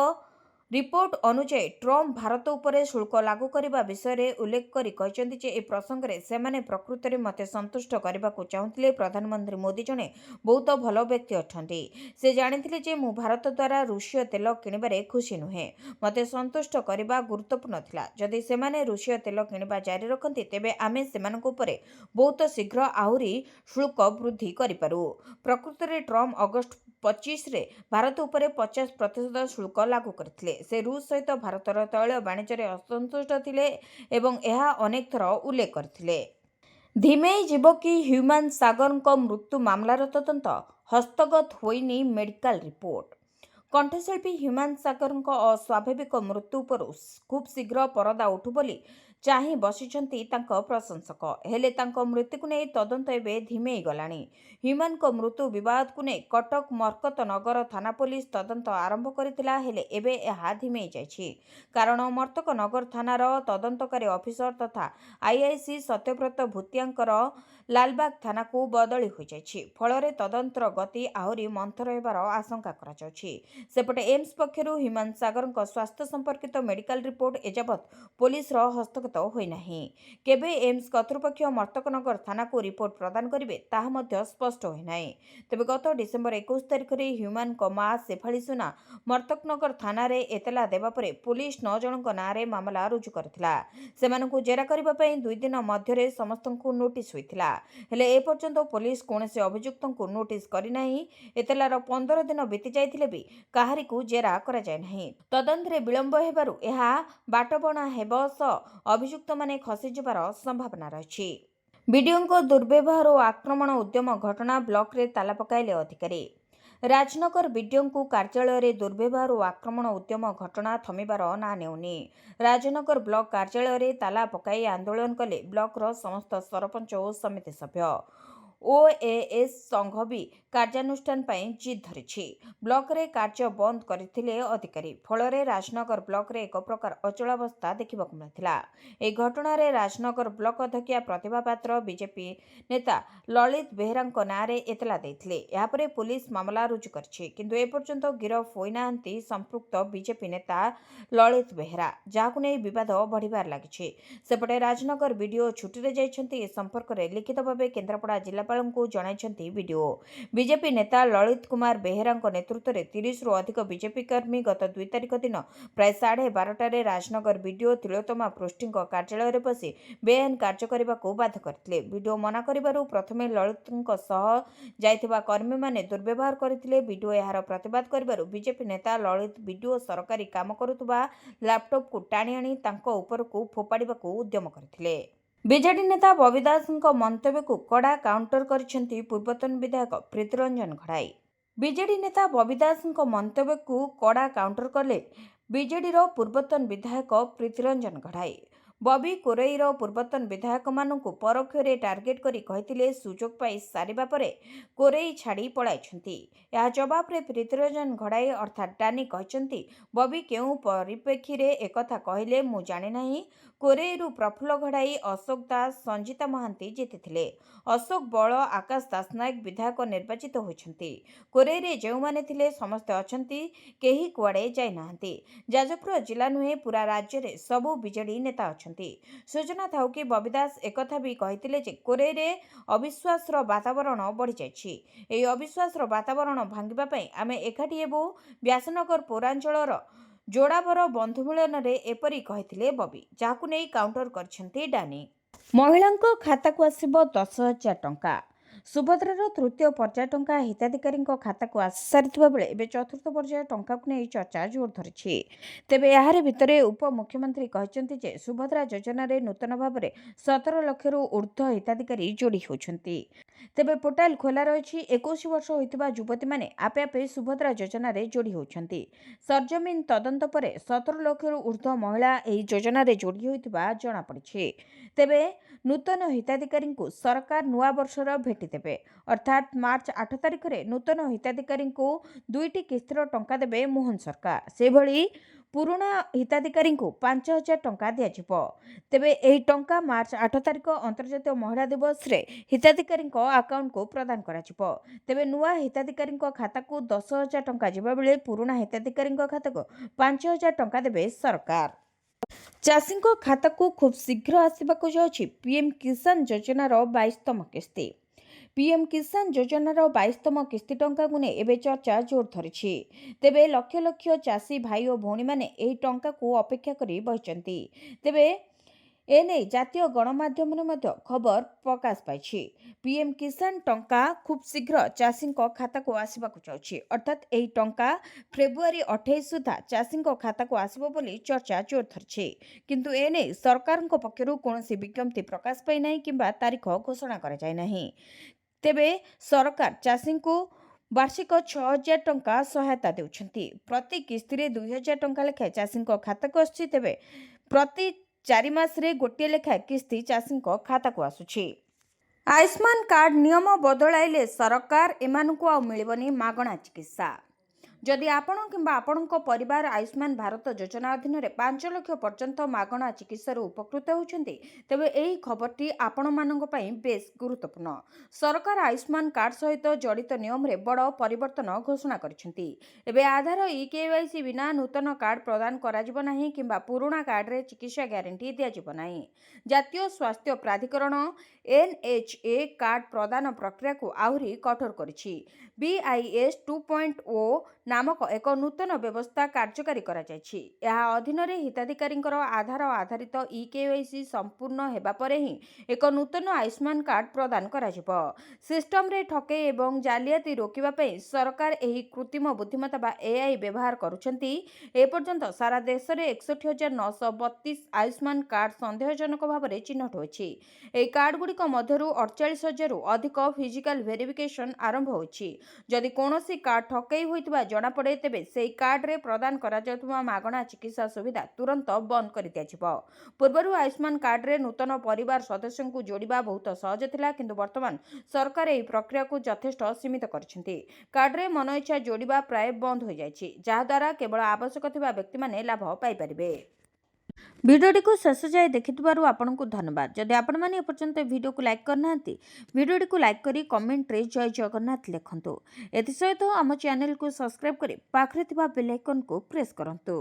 ରିପୋର୍ଟ ଅନୁଯାୟୀ ଟ୍ରମ୍ପ ଭାରତ ଉପରେ ଶୁଳ୍କ ଲାଗୁ କରିବା ବିଷୟରେ ଉଲ୍ଲେଖ କରି କହିଛନ୍ତି ଯେ ଏ ପ୍ରସଙ୍ଗରେ ସେମାନେ ପ୍ରକୃତରେ ମୋତେ ସନ୍ତୁଷ୍ଟ କରିବାକୁ ଚାହୁଁଥିଲେ। ପ୍ରଧାନମନ୍ତ୍ରୀ ମୋଦି ଜଣେ ବହୁତ ଭଲ ବ୍ୟକ୍ତି ଅଟନ୍ତି। ସେ ଜାଣିଥିଲେ ଯେ ମୁଁ ଭାରତ ଦ୍ୱାରା ରୁଷୀୟ ତେଲ କିଣିବାରେ ଖୁସି ନୁହେଁ। ମୋତେ ସନ୍ତୁଷ୍ଟ କରିବା ଗୁରୁତ୍ୱପୂର୍ଣ୍ଣ ଥିଲା। ଯଦି ସେମାନେ ରୁଷୀୟ ତେଲ କିଣିବା ଜାରି ରଖନ୍ତି, ତେବେ ଆମେ ସେମାନଙ୍କ ଉପରେ ବହୁତ ଶୀଘ୍ର ଆହୁରି ଶୁଳ୍କ ବୃଦ୍ଧି କରିପାରୁ। ପ୍ରକୃତରେ ଟ୍ରମ୍ପ ଅଗଷ୍ଟ 25ରେ ଭାରତ ଉପରେ 50% ଶୁଳ୍କ ଲାଗୁ କରିଥିଲେ। ସେ ରୁଷ ସହିତ ଭାରତର ତୈଳ ବାଣିଜ୍ୟରେ ଅସନ୍ତୁଷ୍ଟ ଥିଲେ ଏବଂ ଏହା ଅନେକ ଥର ଉଲ୍ଲେଖ କରିଥିଲେ। ଧିମେଇ ଯିବ କି ହ୍ୟୁମାନ ସାଗରଙ୍କ ମୃତ୍ୟୁ ମାମଲାର ତଦନ୍ତ? ହସ୍ତଗତ ହୋଇନି ମେଡିକାଲ ରିପୋର୍ଟ। କଣ୍ଠଶିଳ୍ପୀ ହ୍ୟୁମାନ ସାଗରଙ୍କ ଅସ୍ୱାଭାବିକ ମୃତ୍ୟୁ ଉପରୁ ଖୁବ୍ ଶୀଘ୍ର ପରଦା ଉଠୁ ବୋଲି ଚାହିଁ ବସିଛନ୍ତି ତାଙ୍କ ପ୍ରଶଂସକ। ହେଲେ ତାଙ୍କ ମୃତ୍ୟୁକୁ ନେଇ ତଦନ୍ତ ଏବେ ଧିମେଇ ଗଲାଣି। ହ୍ୟୁମାନଙ୍କ ମୃତ୍ୟୁ ବିବାଦକୁ ନେଇ କଟକ ମର୍କତନଗର ଥାନା ପୋଲିସ ତଦନ୍ତ ଆରମ୍ଭ କରିଥିଲା, ହେଲେ ଏବେ ଏହା ଧିମେଇ ଯାଇଛି। କାରଣ ମର୍କତନଗର ଥାନାର ତଦନ୍ତକାରୀ ଅଫିସର ତଥା ଆଇଆଇସି ସତ୍ୟବ୍ରତ ଭୂତିଆଙ୍କର ଲାଲବାଗ ଥାନାକୁ ବଦଳି ହୋଇଯାଇଛି। ଫଳରେ ତଦନ୍ତର ଗତି ଆହୁରି ମନ୍ଥର ହେବାର ଆଶଙ୍କା କରାଯାଉଛି। ସେପଟେ ଏମ୍ସ ପକ୍ଷରୁ ହ୍ୟୁମାନ ସାଗରଙ୍କ ସ୍ୱାସ୍ଥ୍ୟ ସମ୍ପର୍କିତ ମେଡିକାଲ ରିପୋର୍ଟ ଏଯାବତ୍ ପୋଲିସର ହସ୍ତଗତ ହୋଇନାହିଁ। କେବେ ଏମ୍ସ କର୍ତ୍ତୃପକ୍ଷ ମର୍କତନଗର ଥାନାକୁ ରିପୋର୍ଟ ପ୍ରଦାନ କରିବେ, ତାହା ମଧ୍ୟ ସ୍ପଷ୍ଟ ହୋଇନାହିଁ। ତେବେ ଗତ ଡିସେମ୍ବର 21 ତାରିଖରେ ହ୍ୟୁମାନଙ୍କ ମା ଶେଫାଳି ସୁନା ମର୍କତନଗର ଥାନାରେ ଏତଲା ଦେବା ପରେ ପୋଲିସ 9 ଜଣଙ୍କ ନାଁରେ ମାମଲା ରୁଜୁ କରିଥିଲା। ସେମାନଙ୍କୁ ଜେରା କରିବା ପାଇଁ 2 ଦିନ ମଧ୍ୟରେ ସମସ୍ତଙ୍କୁ ନୋଟିସ ହୋଇଥିଲା। ହେଲେ ଏପର୍ଯ୍ୟନ୍ତ ପୋଲିସ କୌଣସି ଅଭିଯୁକ୍ତଙ୍କୁ ନୋଟିସ କରିନାହିଁ। ଏତଲାର 15 ଦିନ ବିତି ଯାଇଥିଲେ ବି କାହାରିକୁ ଜେରା କରାଯାଇନାହିଁ। ତଦନ୍ତରେ ବିଳମ୍ବ ହେବାରୁ ଏହା ବାଟବଣା ହେବ ସହ ଅଭିଯୁକ୍ତମାନେ ଖସିଯିବାର ସମ୍ଭାବନା ରହିଛି। ବିଡିଓଙ୍କ ଦୁର୍ବ୍ୟବହାର ଓ ଆକ୍ରମଣ ଉଦ୍ୟମ ଘଟଣା ବ୍ଲକରେ ତାଲା ପକାଇଲେ ଅଧିକାରୀ। ରାଜନଗର ବିଡିଓଙ୍କୁ କାର୍ଯ୍ୟାଳୟରେ ଦୁର୍ବ୍ୟବହାର ଓ ଆକ୍ରମଣ ଉଦ୍ୟମ ଘଟଣା ଥମିବାର ନାଁ ନେଉନି। ରାଜନଗର ବ୍ଲକ କାର୍ଯ୍ୟାଳୟରେ ତାଲା ପକାଇ ଆନ୍ଦୋଳନ କଲେ ବ୍ଲକର ସମସ୍ତ ସରପଞ୍ଚ ଓ ସମିତି ସଭ୍ୟ। ଓଏଏସ୍ ସଂଘ ବି କାର୍ଯ୍ୟାନୁଷ୍ଠାନ ପାଇଁ ଜିଦ୍ ଧରିଛି। ବ୍ଲକରେ କାର୍ଯ୍ୟ ବନ୍ଦ କରିଥିଲେ ଅଧିକାରୀ। ଫଳରେ ରାଜନଗର ବ୍ଲକରେ ଏକ ପ୍ରକାର ଅଚଳାବସ୍ଥା ଦେଖିବାକୁ ମିଳିଥିଲା। ଏହି ଘଟଣାରେ ରାଜନଗର ବ୍ଲକ ଅଧ୍ୟକ୍ଷା ପ୍ରତିଭା ପାତ୍ର ବିଜେପି ନେତା ଲଳିତ ବେହେରାଙ୍କ ନାଁରେ ଏତଲା ଦେଇଥିଲେ। ଏହାପରେ ପୁଲିସ ମାମଲା ରୁଜୁ କରିଛି। କିନ୍ତୁ ଏପର୍ଯ୍ୟନ୍ତ ଗିରଫ ହୋଇନାହାନ୍ତି ସମ୍ପୃକ୍ତ ବିଜେପି ନେତା ଲଳିତ ବେହେରା, ଯାହାକୁ ନେଇ ବିବାଦ ବଢ଼ିବାରେ ଲାଗିଛି। ସେପଟେ ରାଜନଗର ବିଡିଓ ଛୁଟିରେ ଯାଇଛନ୍ତି। ଏ ସମ୍ପର୍କରେ ଲିଖିତ ଭାବେ କେନ୍ଦ୍ରାପଡ଼ା ଜିଲ୍ଲାପାଳଙ୍କୁ ଜଣାଇଛନ୍ତି ବିଡିଓ। ବିଜେପି ନେତା ଲଳିତ କୁମାର ବେହେରାଙ୍କ ନେତୃତ୍ୱରେ 30ରୁ ଅଧିକ ବିଜେପି କର୍ମୀ ଗତ 2 ତାରିଖ ଦିନ ପ୍ରାୟ 12:30ଟାରେ ରାଜନଗର ବିଡିଓ ତିଳୋତ୍ତମା ପୃଷ୍ଟିଙ୍କ କାର୍ଯ୍ୟାଳୟରେ ବସି ବେଆଇନ କାର୍ଯ୍ୟ କରିବାକୁ ବାଧ୍ୟ କରିଥିଲେ। ବିଡିଓ ମନା କରିବାରୁ ପ୍ରଥମେ ଲଳିତଙ୍କ ସହ ଯାଇଥିବା କର୍ମୀମାନେ ଦୁର୍ବ୍ୟବହାର କରିଥିଲେ। ବିଡିଓ ଏହାର ପ୍ରତିବାଦ କରିବାରୁ ବିଜେପି ନେତା ଲଳିତ ବିଡିଓ ସରକାରୀ କାମ କରୁଥିବା ଲ୍ୟାପଟପକୁ ଟାଣି ଆଣି ତାଙ୍କ ଉପରକୁ ଫୋପାଡ଼ିବାକୁ ଉଦ୍ୟମ କରିଥିଲେ। ବିଜେଡି ନେତା ବବି ଦାସଙ୍କ ମନ୍ତବ୍ୟକୁ କଡ଼ା କାଉଣ୍ଟର କରିଛନ୍ତି ପୂର୍ବତନ ବିଧାୟକ ପ୍ରୀତିରଞ୍ଜନ ଘଡ଼ାଇ। ବିଜେଡି ନେତା ବବି ଦାସଙ୍କ ମନ୍ତବ୍ୟକୁ କଡ଼ା କାଉଣ୍ଟର କଲେ ବିଜେଡିର ପୂର୍ବତନ ବିଧାୟକ ପ୍ରୀତିରଞ୍ଜନ ଘଡ଼ାଇ। ବବି କୋରେଇର ପୂର୍ବତନ ବିଧାୟକମାନଙ୍କୁ ପରୋକ୍ଷରେ ଟାର୍ଗେଟ କରି କହିଥିଲେ ସୁଯୋଗ ପାଇ ସାରିବା ପରେ କୋରେଇ ଛାଡ଼ି ପଳାଇଛନ୍ତି। ଏହା ଜବାବରେ ପ୍ରୀତିରଞ୍ଜନ ଘଡ଼ାଇ ଅର୍ଥାତ୍ ଡାନି କହିଛନ୍ତି, ବବି କେଉଁ ପରିପ୍ରେକ୍ଷୀରେ ଏକଥା କହିଲେ ମୁଁ ଜାଣିନାହିଁ। କୋରେଇରୁ ପ୍ରଫୁଲ୍ଲ ଘଡ଼ାଇ, ଅଶୋକ ଦାସ, ସଞ୍ଜିତା ମହାନ୍ତି ଜିତିଥିଲେ। ଅଶୋକ ବଳ, ଆକାଶ ଦାସନାୟକ ବିଧାୟକ ନିର୍ବାଚିତ ହୋଇଛନ୍ତି। କୋରେଇରେ ଯେଉଁମାନେ ଥିଲେ ସମସ୍ତେ ଅଛନ୍ତି, କେହି କୁଆଡ଼େ ଯାଇନାହାନ୍ତି। ଯାଜପୁର ଜିଲ୍ଲା ନୁହେଁ, ପୁରା ରାଜ୍ୟରେ ସବୁ ବିଜେଡି ନେତା ଅଛନ୍ତି। ସୂଚନା ଥାଉ କି ବବି ଦାସ ଏକଥା ବି କହିଥିଲେ ଯେ କୋରେଇରେ ଅବିଶ୍ୱାସର ବାତାବରଣ ବଢ଼ିଯାଇଛି। ଏହି ଅବିଶ୍ୱାସର ବାତାବରଣ ଭାଙ୍ଗିବା ପାଇଁ ଆମେ ଏକାଠି ହେବୁ। ବ୍ୟାସନଗର ପୌରାଞ୍ଚଳର ଯୋଡ଼ାବର ବନ୍ଧୁମିଳନରେ ଏପରି କହିଥିଲେ ବବି, ଯାହାକୁ ନେଇ କାଉଣ୍ଟର କରିଛନ୍ତି ଡାନି। ମହିଳାଙ୍କ ଖାତାକୁ ଆସିବ 10,000 ଟଙ୍କା। ସୁଭଦ୍ରାର ତୃତୀୟ ପର୍ଯ୍ୟାୟ ଟଙ୍କା ହିତାଧିକାରୀଙ୍କ ଖାତାକୁ ଆସିସାରିଥିବା ବେଳେ ଏବେ ଚତୁର୍ଥ ପର୍ଯ୍ୟାୟ ଟଙ୍କାକୁ ନେଇ ଚର୍ଚ୍ଚା ଜୋର ଧରିଛି। ତେବେ ଏହାରି ଭିତରେ ଉପମୁଖ୍ୟମନ୍ତ୍ରୀ କହିଛନ୍ତି ଯେ ସୁଭଦ୍ରା ଯୋଜନାରେ ନୂତନ ଭାବରେ 17 ଲକ୍ଷରୁ ଉର୍ଦ୍ଧ୍ୱ ହିତାଧିକାରୀ ଯୋଡ଼ି ହେଉଛନ୍ତି। ତେବେ ପୋର୍ଟାଲ ଖୋଲା ରହିଛି। 21 ବର୍ଷ ହୋଇଥିବା ଯୁବତୀମାନେ ଆପେ ଆପେ ସୁଭଦ୍ରା ଯୋଜନାରେ ଯୋଡ଼ି ହେଉଛନ୍ତି। ସରଜମିନ ତଦନ୍ତ ପରେ 17 ଲକ୍ଷରୁ ଉର୍ଦ୍ଧ୍ୱ ମହିଳା ଏହି ଯୋଜନାରେ ଯୋଡ଼ି ହୋଇଥିବା ଜଣାପଡ଼ିଛି। ତେବେ ନୂତନ ହିତାଧିକାରୀଙ୍କୁ ସରକାର ନୂଆ ବର୍ଷର ଭେଟି ଦେବେ। ଅର୍ଥାତ୍ ମାର୍ଚ୍ଚ 8 ତାରିଖରେ ନୂତନ ହିତାଧିକାରୀଙ୍କୁ 2ଟି କିସ୍ତିର ଟଙ୍କା ଦେବେ ମୋହନ ସରକାର। ସେହିଭଳି ପୁରୁଣା ହିତାଧିକାରୀଙ୍କୁ 5,000 ଟଙ୍କା ଦିଆଯିବ। ତେବେ ଏହି ଟଙ୍କା ମାର୍ଚ୍ଚ 8 ତାରିଖ ଅନ୍ତର୍ଜାତୀୟ ମହିଳା ଦିବସରେ ହିତାଧିକାରୀଙ୍କ ଆକାଉଣ୍ଟକୁ ପ୍ରଦାନ କରାଯିବ। ତେବେ ନୂଆ ହିତାଧିକାରୀଙ୍କ ଖାତାକୁ 10,000 ଟଙ୍କା ଯିବାବେଳେ ପୁରୁଣା ହିତାଧିକାରୀଙ୍କ ଖାତାକୁ 5,000 ଟଙ୍କା ଦେବେ ସରକାର। ଚାଷୀଙ୍କ ଖାତାକୁ ଖୁବ୍ ଶୀଘ୍ର ଆସିବାକୁ ଯାଉଛି ପିଏମ୍ କିଷାନ ଯୋଜନାର 22ତମ କିସ୍ତି। ପିଏମ୍ କିଷାନ ଯୋଜନାର 22ତମ କିସ୍ତି ଟଙ୍କାକୁ ନେଇ ଏବେ ଚର୍ଚ୍ଚା ଜୋର ଧରିଛି। ତେବେ ଲକ୍ଷ ଲକ୍ଷ ଚାଷୀ ଭାଇ ଓ ଭଉଣୀମାନେ ଏହି ଟଙ୍କାକୁ ଅପେକ୍ଷା କରି ବସିଛନ୍ତି। ତେବେ ଏନେଇ ଜାତୀୟ ଗଣମାଧ୍ୟମରେ ମଧ୍ୟ ଖବର ପ୍ରକାଶ ପାଇଛି। ପିଏମ୍ କିଷାନ ଟଙ୍କା ଖୁବ୍ ଶୀଘ୍ର ଚାଷୀଙ୍କ ଖାତାକୁ ଆସିବାକୁ ଯାଉଛି। ଅର୍ଥାତ୍ ଏହି ଟଙ୍କା ଫେବୃଆରୀ 28 ସୁଦ୍ଧା ଚାଷୀଙ୍କ ଖାତାକୁ ଆସିବ ବୋଲି ଚର୍ଚ୍ଚା ଜୋର ଧରିଛି। କିନ୍ତୁ ଏନେଇ ସରକାରଙ୍କ ପକ୍ଷରୁ କୌଣସି ବିଜ୍ଞପ୍ତି ପ୍ରକାଶ ପାଇନାହିଁ କିମ୍ବା ତାରିଖ ଘୋଷଣା କରାଯାଇନାହିଁ। ତେବେ ସରକାର ଚାଷୀଙ୍କୁ ବାର୍ଷିକ 6,000 ଟଙ୍କା ସହାୟତା ଦେଉଛନ୍ତି। ପ୍ରତି କିସ୍ତିରେ 2,000 ଟଙ୍କା ଲେଖାଏଁ ଚାଷୀଙ୍କ ଖାତାକୁ ଆସୁଛି। ତେବେ ପ୍ରତି 4 ମାସରେ ଗୋଟିଏ ଲେଖାଏଁ କିସ୍ତି ଚାଷୀଙ୍କ ଖାତାକୁ ଆସୁଛି। ଆୟୁଷ୍ମାନ କାର୍ଡ ନିୟମ ବଦଳାଇଲେ ସରକାର, ଏମାନଙ୍କୁ ଆଉ ମିଳିବନି ମାଗଣା ଚିକିତ୍ସା। ଯଦି ଆପଣ କିମ୍ବା ଆପଣଙ୍କ ପରିବାର ଆୟୁଷ୍ମାନ ଭାରତ ଯୋଜନା ଅଧୀନରେ 5 ଲକ୍ଷ ପର୍ଯ୍ୟନ୍ତ ମାଗଣା ଚିକିତ୍ସାରୁ ଉପକୃତ ହେଉଛନ୍ତି, ତେବେ ଏହି ଖବରଟି ଆପଣମାନଙ୍କ ପାଇଁ ବେଶ୍ ଗୁରୁତ୍ୱପୂର୍ଣ୍ଣ। ସରକାର ଆୟୁଷ୍ମାନ କାର୍ଡ ସହିତ ଜଡ଼ିତ ନିୟମରେ ବଡ଼ ପରିବର୍ତ୍ତନ ଘୋଷଣା କରିଛନ୍ତି। ଏବେ ଆଧାର ଇକେୱାଇସି ବିନା ନୂତନ କାର୍ଡ ପ୍ରଦାନ କରାଯିବ ନାହିଁ କିମ୍ବା ପୁରୁଣା କାର୍ଡରେ ଚିକିତ୍ସା ଗ୍ୟାରେଣ୍ଟି ଦିଆଯିବ ନାହିଁ। ଜାତୀୟ ସ୍ୱାସ୍ଥ୍ୟ ପ୍ରାଧିକରଣ NHA କାର୍ଡ ପ୍ରଦାନ ପ୍ରକ୍ରିୟାକୁ ଆହୁରି କଠୋର କରିଛି। BIS 2.0 ନାମକ ଏକ ନୂତନ ବ୍ୟବସ୍ଥା କାର୍ଯ୍ୟକାରୀ କରାଯାଇଛି। ଏହା ଅଧୀନରେ ହିତାଧିକାରୀଙ୍କର ଆଧାର ଆଧାରିତ ଇକେୱାଇସି ସମ୍ପୂର୍ଣ୍ଣ ହେବା ପରେ ହିଁ ଏକ ନୂତନ ଆୟୁଷ୍ମାନ କାର୍ଡ ପ୍ରଦାନ କରାଯିବ। ସିଷ୍ଟମରେ ଠକେଇ ଏବଂ ଜାଲିଆତି ରୋକିବା ପାଇଁ ସରକାର ଏହି କୃତ୍ରିମ ବୁଦ୍ଧିମତ୍ତା ବା ଏଆଇ ବ୍ୟବହାର କରୁଛନ୍ତି। ଏପର୍ଯ୍ୟନ୍ତ ସାରା ଦେଶରେ 61,932 ଆୟୁଷ୍ମାନ କାର୍ଡ ସନ୍ଦେହଜନକ ଭାବରେ ଚିହ୍ନଟ ହୋଇଛି। ଏହି କାର୍ଡଗୁଡ଼ିକ ମଧ୍ୟରୁ 48,000ରୁ ଅଧିକ ଫିଜିକାଲ ଭେରିଫିକେସନ ଆରମ୍ଭ ହୋଇଛି। ଯଦି କୌଣସି କାର୍ଡ ଠକେଇ ହୋଇଥିବା ଜଣାପଡ଼େ, ତେବେ ସେହି କାର୍ଡରେ ପ୍ରଦାନ କରାଯାଉଥିବା ମାଗଣା ଚିକିତ୍ସା ସୁବିଧା ତୁରନ୍ତ ବନ୍ଦ କରିଦିଆଯିବ। ପୂର୍ବରୁ ଆୟୁଷ୍ମାନ କାର୍ଡରେ ନୂତନ ପରିବାର ସଦସ୍ୟଙ୍କୁ ଯୋଡ଼ିବା ବହୁତ ସହଜ ଥିଲା, କିନ୍ତୁ ବର୍ତ୍ତମାନ ସରକାର ଏହି ପ୍ରକ୍ରିୟାକୁ ଯଥେଷ୍ଟ ସୀମିତ କରିଛନ୍ତି। କାର୍ଡରେ ମନଇଚ୍ଛା ଯୋଡ଼ିବା ପ୍ରାୟ ବନ୍ଦ ହୋଇଯାଇଛି, ଯାହାଦ୍ୱାରା କେବଳ ଆବଶ୍ୟକ ଥିବା ବ୍ୟକ୍ତିମାନେ ଲାଭ ପାଇପାରିବେ। ଭିଡ଼ିଓଟିକୁ ଶେଷ ଯାଏ ଦେଖିଥିବାରୁ ଆପଣଙ୍କୁ ଧନ୍ୟବାଦ। ଯଦି ଆପଣମାନେ ଏପର୍ଯ୍ୟନ୍ତ ଭିଡ଼ିଓକୁ ଲାଇକ୍ କରିନାହାନ୍ତି, ଭିଡ଼ିଓଟିକୁ ଲାଇକ୍ କରି କମେଣ୍ଟରେ ଜୟ ଜଗନ୍ନାଥ ଲେଖନ୍ତୁ। ଏଥିସହିତ ଆମ ଚ୍ୟାନେଲକୁ ସବସ୍କ୍ରାଇବ୍ କରି ପାଖରେ ଥିବା ବେଲ୍ ଆଇକନ୍କୁ ପ୍ରେସ୍ କରନ୍ତୁ।